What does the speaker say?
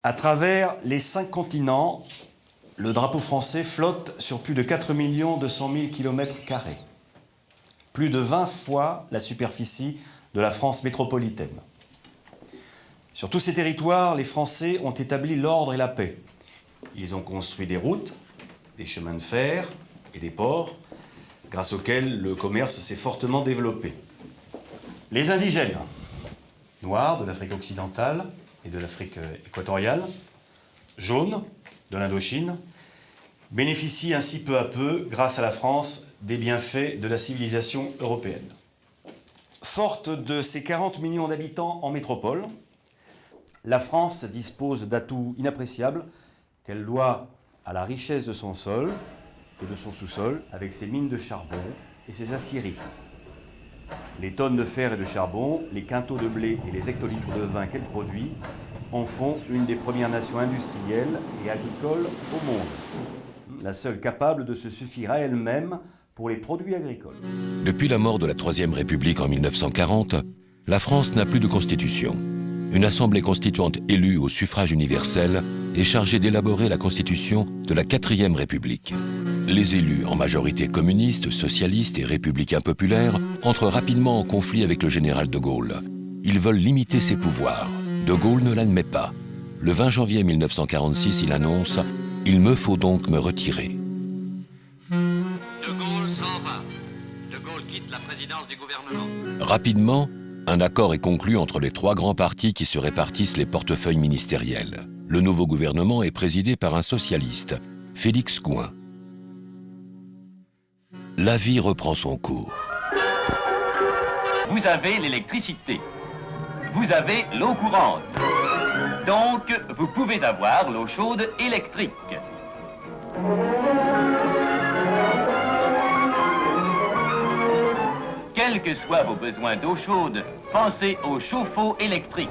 À travers les 5 continents, le drapeau français flotte sur plus de 4 200 000 km². Plus de 20 fois la superficie de la France métropolitaine. Sur tous ces territoires, les Français ont établi l'ordre et la paix. Ils ont construit des routes, des chemins de fer et des ports, grâce auxquels le commerce s'est fortement développé. Les indigènes, noirs de l'Afrique occidentale et de l'Afrique équatoriale, jaunes de l'Indochine, bénéficient ainsi peu à peu, grâce à la France, des bienfaits de la civilisation européenne. Forte de ses 40 millions d'habitants en métropole, la France dispose d'atouts inappréciables qu'elle doit à la richesse de son sol et de son sous-sol, avec ses mines de charbon et ses aciéries. Les tonnes de fer et de charbon, les quintaux de blé et les hectolitres de vin qu'elle produit en font une des premières nations industrielles et agricoles au monde. La seule capable de se suffire à elle-même pour les produits agricoles. Depuis la mort de la Troisième République en 1940, la France n'a plus de constitution. Une assemblée constituante élue au suffrage universel est chargée d'élaborer la constitution de la Quatrième République. Les élus, en majorité communistes, socialistes et républicains populaires, entrent rapidement en conflit avec le général de Gaulle. Ils veulent limiter ses pouvoirs. De Gaulle ne l'admet pas. Le 20 janvier 1946, il annonce « Il me faut donc me retirer ». De Gaulle s'en va. De Gaulle quitte la présidence du gouvernement. Rapidement, un accord est conclu entre les 3 grands partis qui se répartissent les portefeuilles ministériels. Le nouveau gouvernement est présidé par un socialiste, Félix Gouin. La vie reprend son cours. Vous avez l'électricité. Vous avez l'eau courante. Donc, vous pouvez avoir l'eau chaude électrique. Quels que soient vos besoins d'eau chaude, pensez au chauffe-eau électrique.